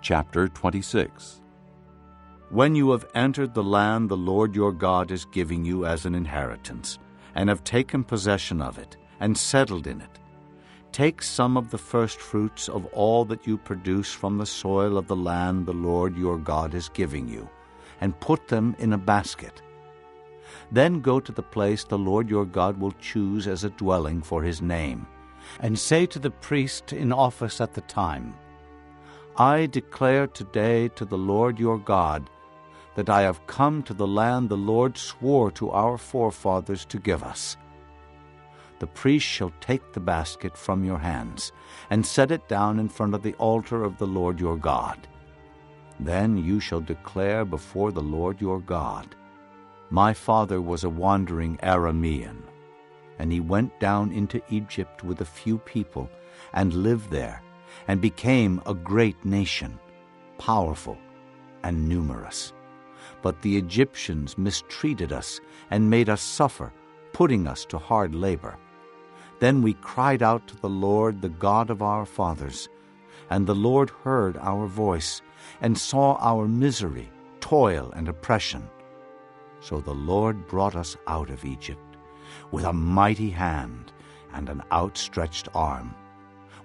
Chapter 26. When you have entered the land the Lord your God is giving you as an inheritance, and have taken possession of it, and settled in it, take some of the first fruits of all that you produce from the soil of the land the Lord your God is giving you, and put them in a basket. Then go to the place the Lord your God will choose as a dwelling for his name, and say to the priest in office at the time, I declare today to the Lord your God that I have come to the land the Lord swore to our forefathers to give us. The priest shall take the basket from your hands and set it down in front of the altar of the Lord your God. Then you shall declare before the Lord your God, My father was a wandering Aramean, and he went down into Egypt with a few people and lived there, and became a great nation, powerful and numerous. But the Egyptians mistreated us and made us suffer, putting us to hard labor. Then we cried out to the Lord, the God of our fathers, and the Lord heard our voice and saw our misery, toil, and oppression. So the Lord brought us out of Egypt with a mighty hand and an outstretched arm,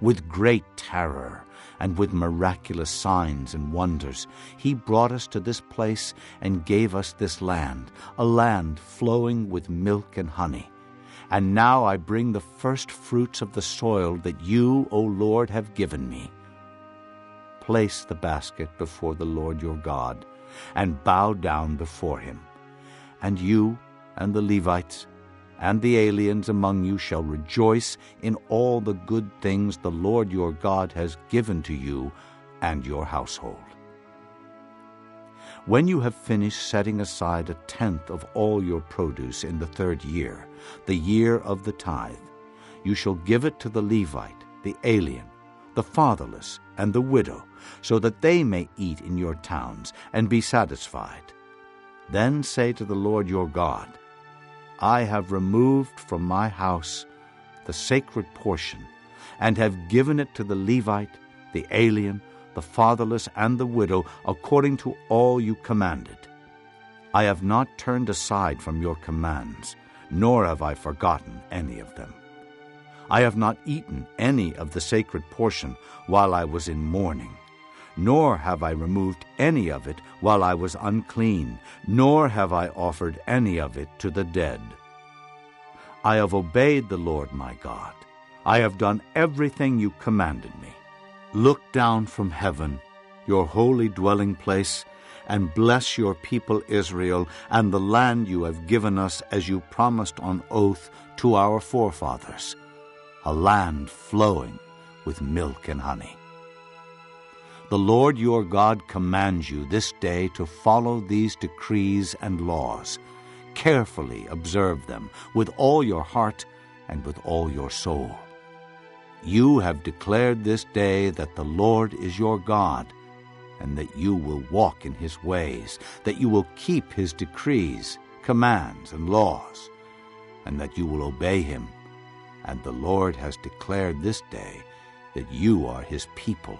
with great terror and with miraculous signs and wonders. He brought us to this place and gave us this land, a land flowing with milk and honey. And now I bring the first fruits of the soil that you, O Lord, have given me. Place the basket before the Lord your God, and bow down before him. And you and the Levites and the aliens among you shall rejoice in all the good things the Lord your God has given to you and your household. When you have finished setting aside 1/10 of all your produce in the 3rd year, the year of the tithe, you shall give it to the Levite, the alien, the fatherless, and the widow, so that they may eat in your towns and be satisfied. Then say to the Lord your God, I have removed from my house the sacred portion, and have given it to the Levite, the alien, the fatherless, and the widow, according to all you commanded. I have not turned aside from your commands, nor have I forgotten any of them. I have not eaten any of the sacred portion while I was in mourning, nor have I removed any of it while I was unclean, nor have I offered any of it to the dead. I have obeyed the Lord my God. I have done everything you commanded me. Look down from heaven, your holy dwelling place, and bless your people Israel and the land you have given us as you promised on oath to our forefathers, a land flowing with milk and honey. The Lord your God commands you this day to follow these decrees and laws. Carefully observe them with all your heart and with all your soul. You have declared this day that the Lord is your God, and that you will walk in his ways, that you will keep his decrees, commands, and laws, and that you will obey him. And the Lord has declared this day that you are his people,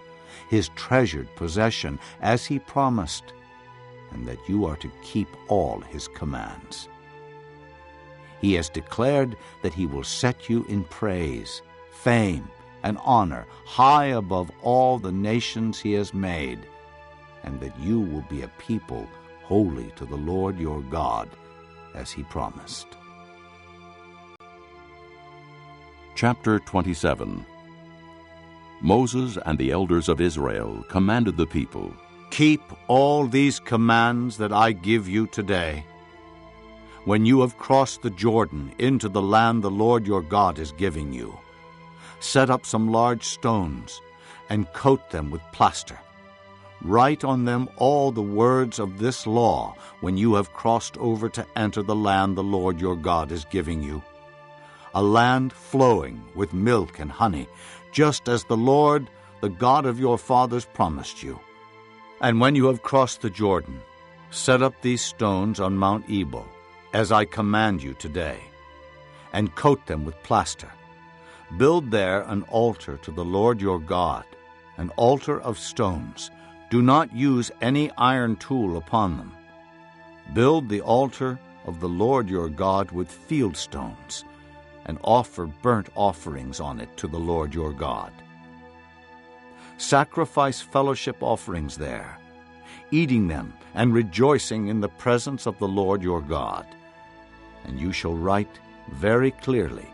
his treasured possession, as he promised, and that you are to keep all his commands. He has declared that he will set you in praise, fame, and honor high above all the nations he has made, and that you will be a people holy to the Lord your God, as he promised. Chapter 27. Moses and the elders of Israel commanded the people, Keep all these commands that I give you today. When you have crossed the Jordan into the land the Lord your God is giving you, set up some large stones and coat them with plaster. Write on them all the words of this law when you have crossed over to enter the land the Lord your God is giving you, a land flowing with milk and honey, just as the Lord, the God of your fathers, promised you. And when you have crossed the Jordan, set up these stones on Mount Ebal, as I command you today, and coat them with plaster. Build there an altar to the Lord your God, an altar of stones, Do not use any iron tool upon them. Build the altar of the Lord your God with field stones, and offer burnt offerings on it to the Lord your God. Sacrifice fellowship offerings there, eating them and rejoicing in the presence of the Lord your God. And you shall write very clearly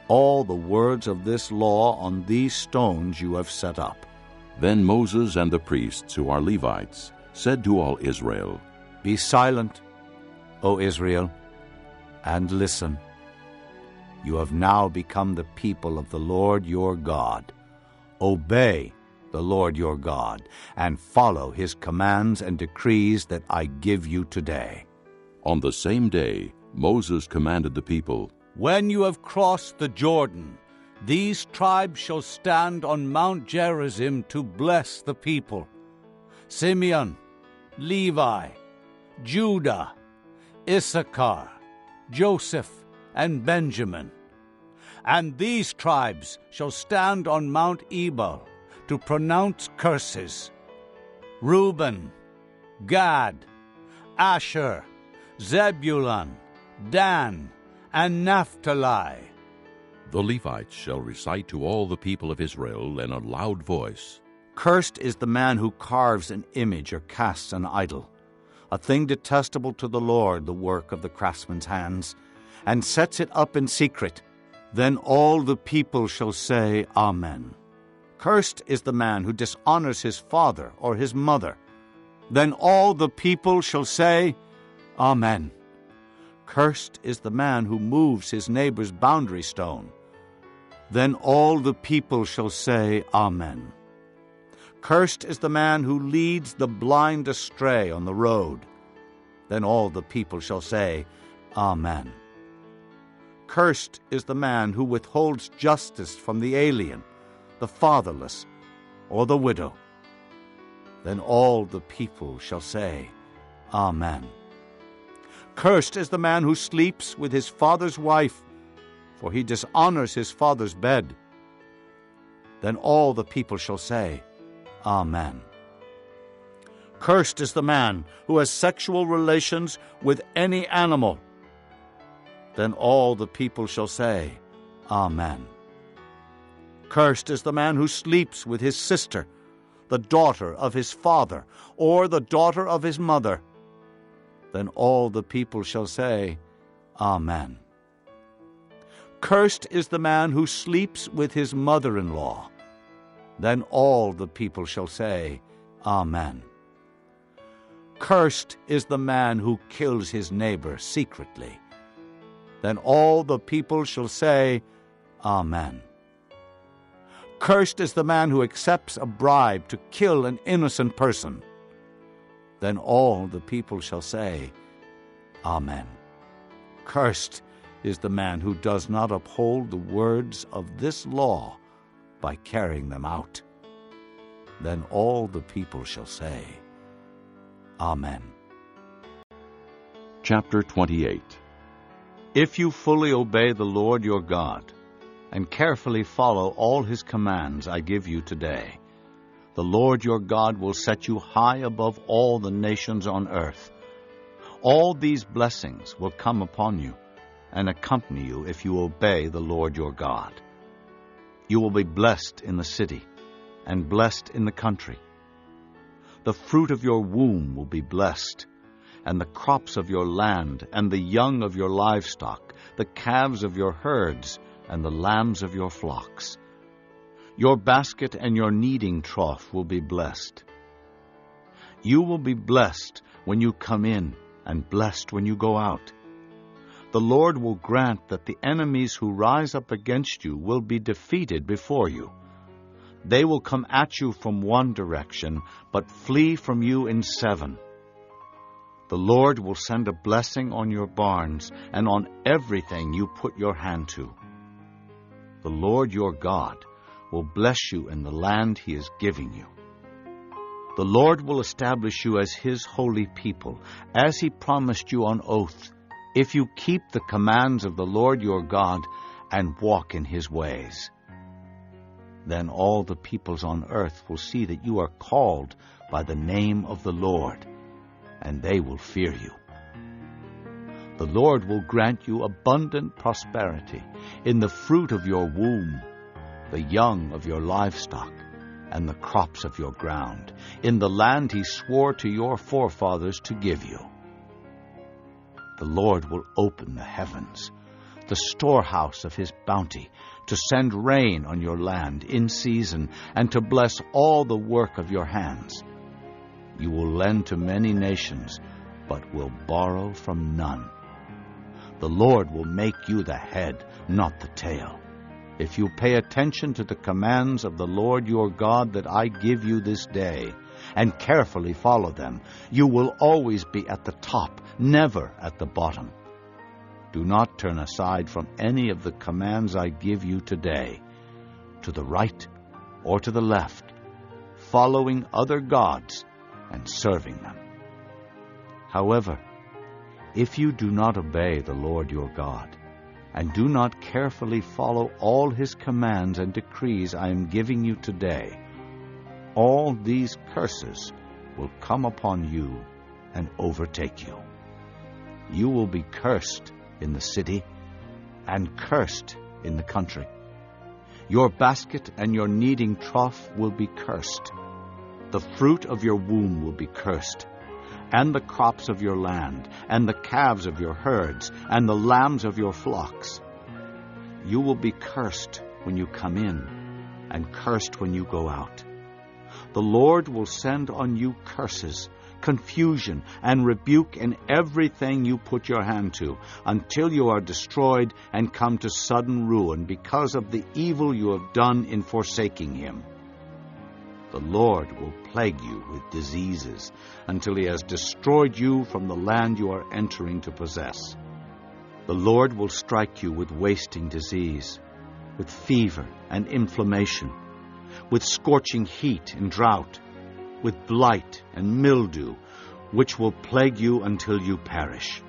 all the words of this law on these stones you have set up. Then Moses and the priests, who are Levites, said to all Israel, Be silent, O Israel, and listen. You have now become the people of the Lord your God. Obey the Lord your God, and follow his commands and decrees that I give you today. On the same day, Moses commanded the people, When you have crossed the Jordan, these tribes shall stand on Mount Gerizim to bless the people: Simeon, Levi, Judah, Issachar, Joseph, and Benjamin. And these tribes shall stand on Mount Ebal to pronounce curses: Reuben, Gad, Asher, Zebulun, Dan, and Naphtali. The Levites shall recite to all the people of Israel in a loud voice, Cursed is the man who carves an image or casts an idol, a thing detestable to the Lord, the work of the craftsman's hands, and sets it up in secret. Then all the people shall say, Amen. Cursed is the man who dishonors his father or his mother. Then all the people shall say, Amen. Cursed is the man who moves his neighbor's boundary stone. Then all the people shall say, Amen. Cursed is the man who leads the blind astray on the road. Then all the people shall say, Amen. Cursed is the man who withholds justice from the alien, the fatherless, or the widow. Then all the people shall say, Amen. Cursed is the man who sleeps with his father's wife, for he dishonors his father's bed. Then all the people shall say, Amen. Cursed is the man who has sexual relations with any animal. Then all the people shall say, Amen. Cursed is the man who sleeps with his sister, the daughter of his father, or the daughter of his mother. Then all the people shall say, Amen. Cursed is the man who sleeps with his mother-in-law. Then all the people shall say, Amen. Cursed is the man who kills his neighbor secretly. Then all the people shall say, Amen. Cursed is the man who accepts a bribe to kill an innocent person. Then all the people shall say, Amen. Cursed is the man who does not uphold the words of this law by carrying them out. Then all the people shall say, Amen. Chapter 28. If you fully obey the Lord your God, and carefully follow all his commands I give you today, the Lord your God will set you high above all the nations on earth. All these blessings will come upon you and accompany you if you obey the Lord your God. You will be blessed in the city and blessed in the country. The fruit of your womb will be blessed, and the crops of your land, and the young of your livestock, the calves of your herds, and the lambs of your flocks. Your basket and your kneading trough will be blessed. You will be blessed when you come in, and blessed when you go out. The Lord will grant that the enemies who rise up against you will be defeated before you. They will come at you from one direction, but flee from you in 7. The Lord will send a blessing on your barns and on everything you put your hand to. The Lord your God will bless you in the land he is giving you. The Lord will establish you as his holy people, as he promised you on oath, if you keep the commands of the Lord your God and walk in his ways. Then all the peoples on earth will see that you are called by the name of the Lord, and they will fear you. The Lord will grant you abundant prosperity in the fruit of your womb, the young of your livestock, and the crops of your ground, in the land he swore to your forefathers to give you. The Lord will open the heavens, the storehouse of his bounty, to send rain on your land in season, and to bless all the work of your hands. You will lend to many nations, but will borrow from none. The Lord will make you the head, not the tail. If you pay attention to the commands of the Lord your God that I give you this day, and carefully follow them, you will always be at the top, never at the bottom. Do not turn aside from any of the commands I give you today, to the right or to the left, following other gods and serving them. However, if you do not obey the Lord your God, and do not carefully follow all his commands and decrees I am giving you today, all these curses will come upon you and overtake you. You will be cursed in the city and cursed in the country. Your basket and your kneading trough will be cursed. The fruit of your womb will be cursed, and the crops of your land, and the calves of your herds, and the lambs of your flocks. You will be cursed when you come in, and cursed when you go out. The Lord will send on you curses, confusion, and rebuke in everything you put your hand to, until you are destroyed and come to sudden ruin because of the evil you have done in forsaking him. The Lord will plague you with diseases until he has destroyed you from the land you are entering to possess. The Lord will strike you with wasting disease, with fever and inflammation, with scorching heat and drought, with blight and mildew, which will plague you until you perish.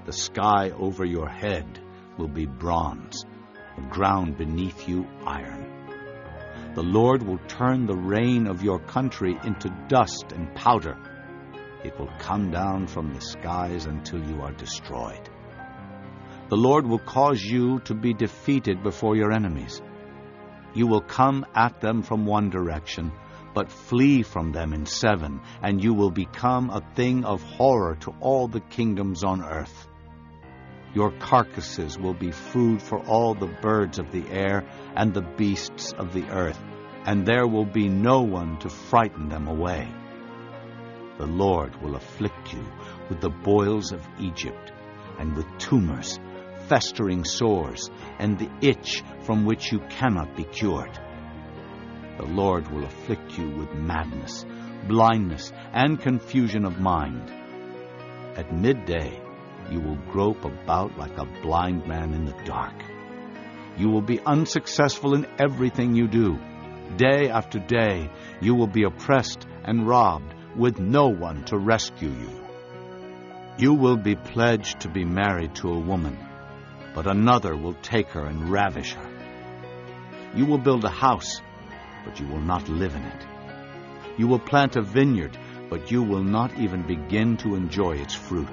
The sky over your head will be bronze, the ground beneath you iron. The Lord will turn the rain of your country into dust and powder. It will come down from the skies until you are destroyed. The Lord will cause you to be defeated before your enemies. You will come at them from one direction, but flee from them in 7, and you will become a thing of horror to all the kingdoms on earth. Your carcasses will be food for all the birds of the air and the beasts of the earth, and there will be no one to frighten them away. The Lord will afflict you with the boils of Egypt, and with tumors, festering sores, and the itch from which you cannot be cured. The Lord will afflict you with madness, blindness, and confusion of mind. At midday, you will grope about like a blind man in the dark. You will be unsuccessful in everything you do. Day after day, you will be oppressed and robbed, with no one to rescue you. You will be pledged to be married to a woman, but another will take her and ravish her. You will build a house, but you will not live in it. You will plant a vineyard, but you will not even begin to enjoy its fruit.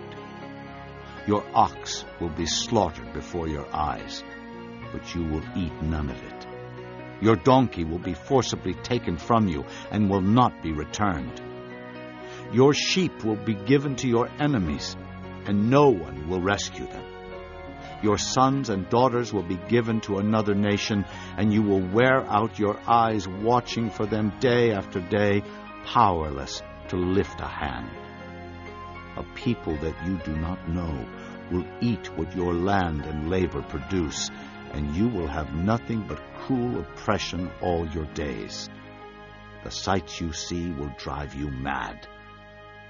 Your ox will be slaughtered before your eyes, but you will eat none of it. Your donkey will be forcibly taken from you and will not be returned. Your sheep will be given to your enemies, and no one will rescue them. Your sons and daughters will be given to another nation, and you will wear out your eyes watching for them day after day, powerless to lift a hand. A people that you do not know will eat what your land and labor produce, and you will have nothing but cruel oppression all your days. The sights you see will drive you mad.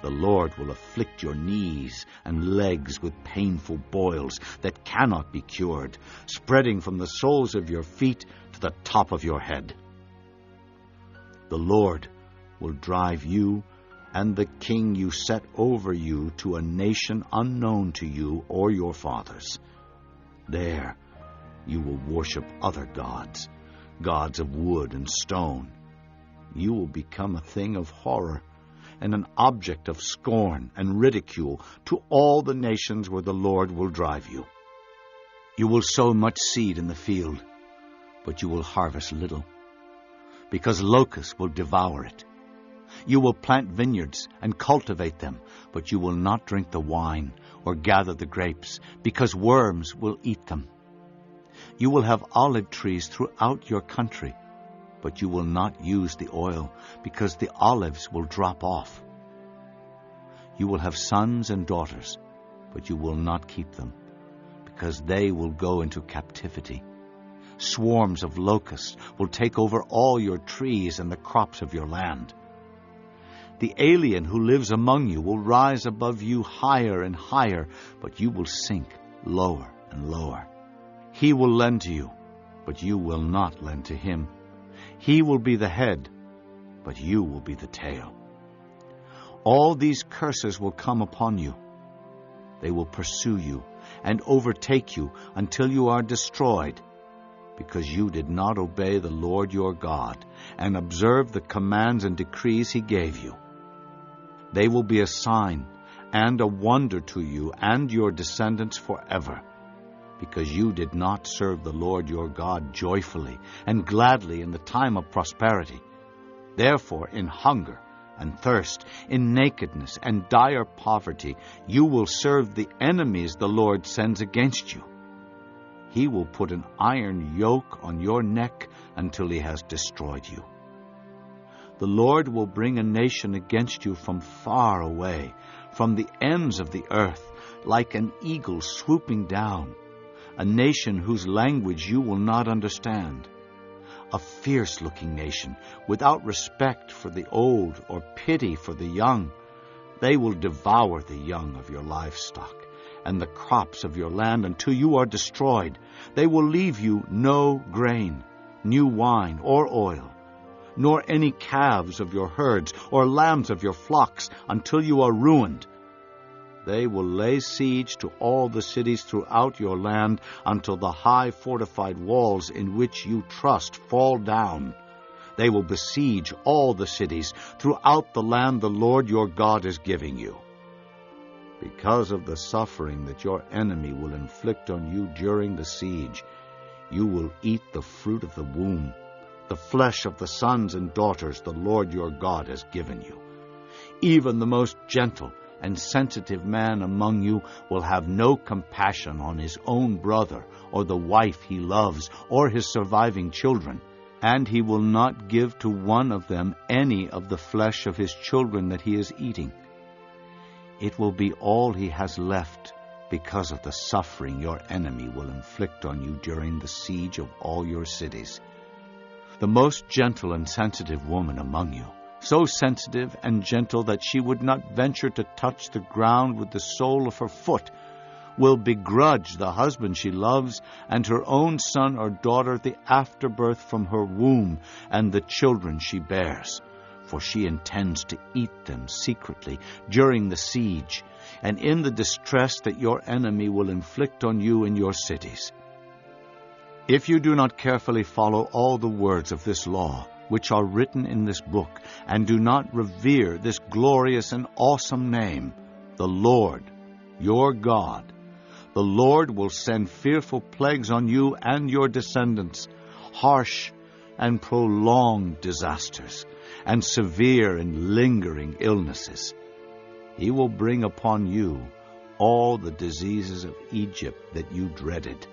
The Lord will afflict your knees and legs with painful boils that cannot be cured, spreading from the soles of your feet to the top of your head. The Lord will drive you and the king you set over you to a nation unknown to you or your fathers. There you will worship other gods, gods of wood and stone. You will become a thing of horror and an object of scorn and ridicule to all the nations where the Lord will drive you. You will sow much seed in the field, but you will harvest little, because locusts will devour it. You will plant vineyards and cultivate them, but you will not drink the wine or gather the grapes, because worms will eat them. You will have olive trees throughout your country, but you will not use the oil, because the olives will drop off. You will have sons and daughters, but you will not keep them, because they will go into captivity. Swarms of locusts will take over all your trees and the crops of your land. The alien who lives among you will rise above you higher and higher, but you will sink lower and lower. He will lend to you, but you will not lend to him. He will be the head, but you will be the tail. All these curses will come upon you. They will pursue you and overtake you until you are destroyed, because you did not obey the Lord your God and observe the commands and decrees he gave you. They will be a sign and a wonder to you and your descendants forever, because you did not serve the Lord your God joyfully and gladly in the time of prosperity. Therefore, in hunger and thirst, in nakedness and dire poverty, you will serve the enemies the Lord sends against you. He will put an iron yoke on your neck until he has destroyed you. The Lord will bring a nation against you from far away, from the ends of the earth, like an eagle swooping down, a nation whose language you will not understand, a fierce-looking nation without respect for the old or pity for the young. They will devour the young of your livestock and the crops of your land until you are destroyed. They will leave you no grain, new wine or oil, nor any calves of your herds or lambs of your flocks until you are ruined. They will lay siege to all the cities throughout your land until the high fortified walls in which you trust fall down. They will besiege all the cities throughout the land the Lord your God is giving you. Because of the suffering that your enemy will inflict on you during the siege, you will eat the fruit of the womb, the flesh of the sons and daughters the Lord your God has given you. Even the most gentle and sensitive man among you will have no compassion on his own brother or the wife he loves or his surviving children, and he will not give to one of them any of the flesh of his children that he is eating. It will be all he has left because of the suffering your enemy will inflict on you during the siege of all your cities. The most gentle and sensitive woman among you, so sensitive and gentle that she would not venture to touch the ground with the sole of her foot, will begrudge the husband she loves and her own son or daughter the afterbirth from her womb and the children she bears, for she intends to eat them secretly during the siege and in the distress that your enemy will inflict on you in your cities. If you do not carefully follow all the words of this law, which are written in this book, and do not revere this glorious and awesome name, the Lord, your God, the Lord will send fearful plagues on you and your descendants, harsh and prolonged disasters, and severe and lingering illnesses. He will bring upon you all the diseases of Egypt that you dreaded,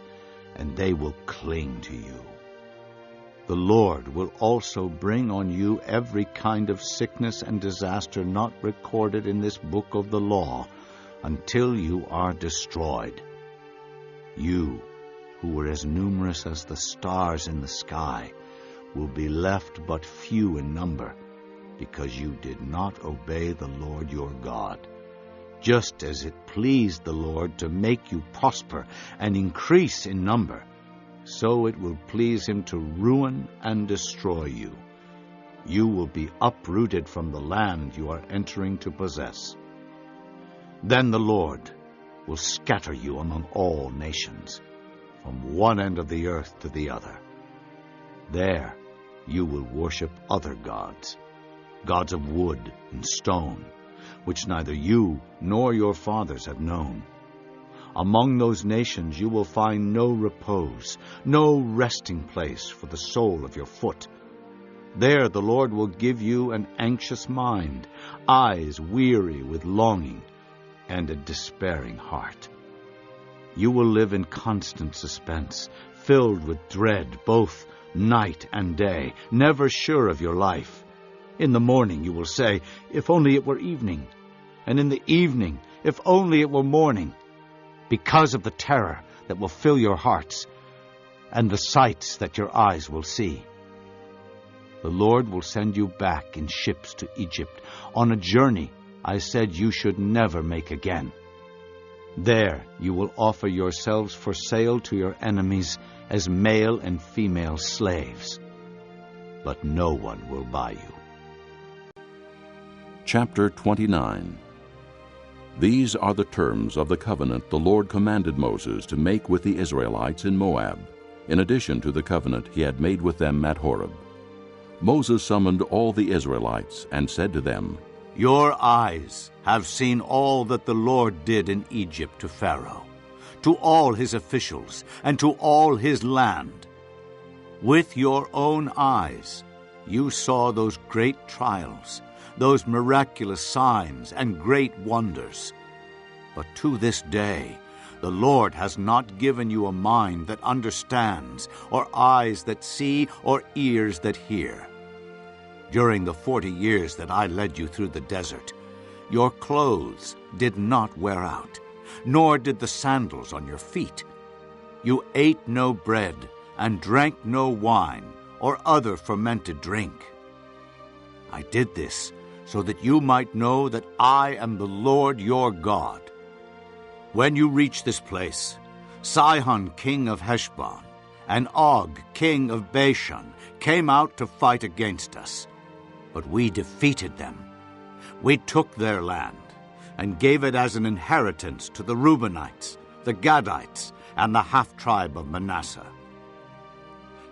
and they will cling to you. The Lord will also bring on you every kind of sickness and disaster not recorded in this book of the law until you are destroyed. You, who were as numerous as the stars in the sky, will be left but few in number, because you did not obey the Lord your God, just as it pleased the Lord to make you prosper and increase in number. So it will please him to ruin and destroy you. You will be uprooted from the land you are entering to possess. Then the Lord will scatter you among all nations, from one end of the earth to the other. There you will worship other gods, gods of wood and stone, which neither you nor your fathers have known. Among those nations you will find no repose, no resting place for the sole of your foot. There the Lord will give you an anxious mind, eyes weary with longing, and a despairing heart. You will live in constant suspense, filled with dread both night and day, never sure of your life. In the morning you will say, "If only it were evening," and in the evening, "If only it were morning," because of the terror that will fill your hearts and the sights that your eyes will see. The Lord will send you back in ships to Egypt, on a journey I said you should never make again. There you will offer yourselves for sale to your enemies as male and female slaves, but no one will buy you. Chapter 29. These are the terms of the covenant the Lord commanded Moses to make with the Israelites in Moab, in addition to the covenant he had made with them at Horeb. Moses summoned all the Israelites and said to them, Your eyes have seen all that the Lord did in Egypt to Pharaoh, to all his officials, and to all his land. With your own eyes you saw those great trials, those miraculous signs and great wonders. But to this day the Lord has not given you a mind that understands, or eyes that see, or ears that hear. During the 40 years that I led you through the desert, your clothes did not wear out, nor did the sandals on your feet. You ate no bread and drank no wine or other fermented drink. I did this so that you might know that I am the Lord your God. When you reach this place, Sihon king of Heshbon and Og king of Bashan came out to fight against us, but we defeated them. We took their land and gave it as an inheritance to the Reubenites, the Gadites, and the half-tribe of Manasseh.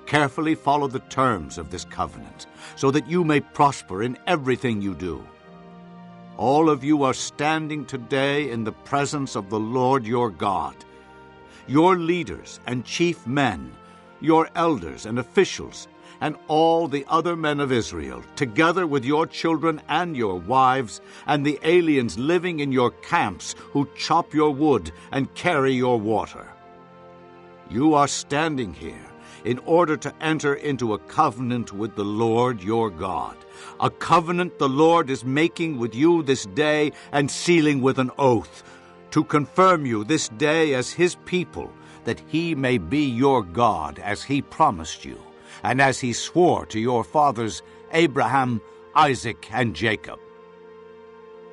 Carefully follow the terms of this covenant, so that you may prosper in everything you do. All of you are standing today in the presence of the Lord your God. Your leaders and chief men, your elders and officials, and all the other men of Israel, together with your children and your wives, and the aliens living in your camps who chop your wood and carry your water. You are standing here in order to enter into a covenant with the Lord your God, a covenant the Lord is making with you this day and sealing with an oath, to confirm you this day as his people, that he may be your God as he promised you, and as he swore to your fathers Abraham, Isaac, and Jacob.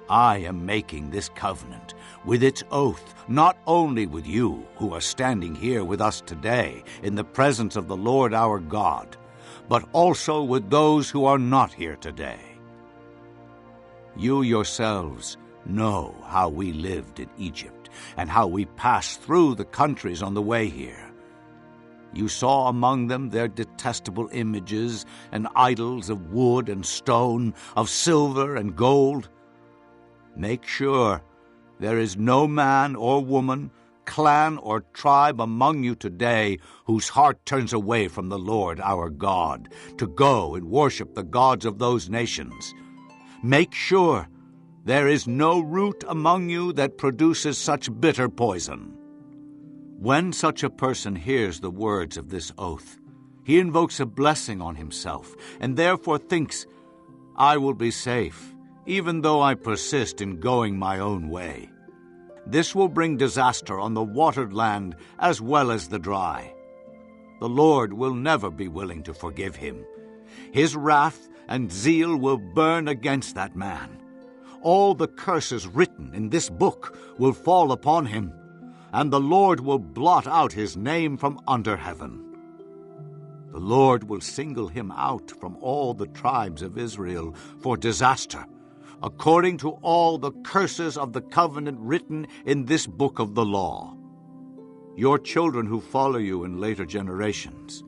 I am making this covenant with its oath not only with you who are standing here with us today in the presence of the Lord our God, but also with those who are not here today. You yourselves know how we lived in Egypt and how we passed through the countries on the way here. You saw among them their detestable images and idols of wood and stone, of silver and gold. Make sure there is no man or woman, clan or tribe among you today whose heart turns away from the Lord our God to go and worship the gods of those nations. Make sure there is no root among you that produces such bitter poison. When such a person hears the words of this oath, he invokes a blessing on himself and therefore thinks, I will be safe, even though I persist in going my own way. This will bring disaster on the watered land as well as the dry. The Lord will never be willing to forgive him. His wrath and zeal will burn against that man. All the curses written in this book will fall upon him, and the Lord will blot out his name from under heaven. The Lord will single him out from all the tribes of Israel for disaster, according to all the curses of the covenant written in this book of the law. Your children who follow you in later generations,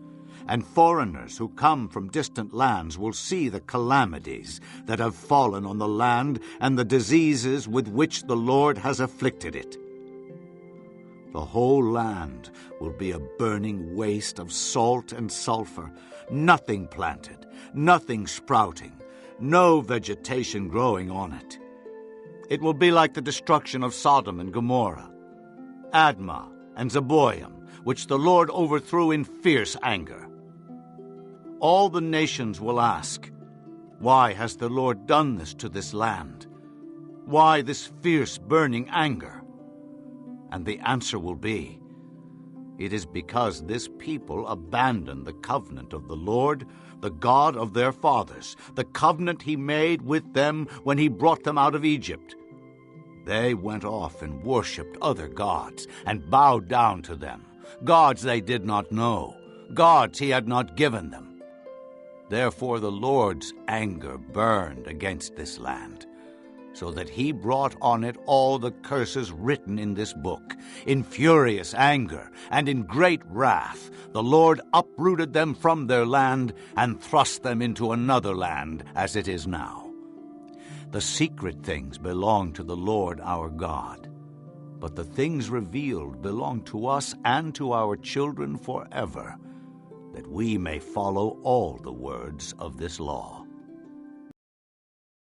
and foreigners who come from distant lands will see the calamities that have fallen on the land and the diseases with which the Lord has afflicted it. The whole land will be a burning waste of salt and sulfur, nothing planted, nothing sprouting, no vegetation growing on it. It will be like the destruction of Sodom and Gomorrah, Admah and Zeboim, which the Lord overthrew in fierce anger. All the nations will ask, "Why has the Lord done this to this land? Why this fierce burning anger?" And the answer will be, "It is because this people abandoned the covenant of the Lord, the God of their fathers, the covenant he made with them when he brought them out of Egypt. They went off and worshipped other gods and bowed down to them, gods they did not know, gods he had not given them. Therefore the Lord's anger burned against this land, so that he brought on it all the curses written in this book. In furious anger and in great wrath, the Lord uprooted them from their land and thrust them into another land, as it is now. The secret things belong to the Lord our God, but the things revealed belong to us and to our children forever, that we may follow all the words of this law."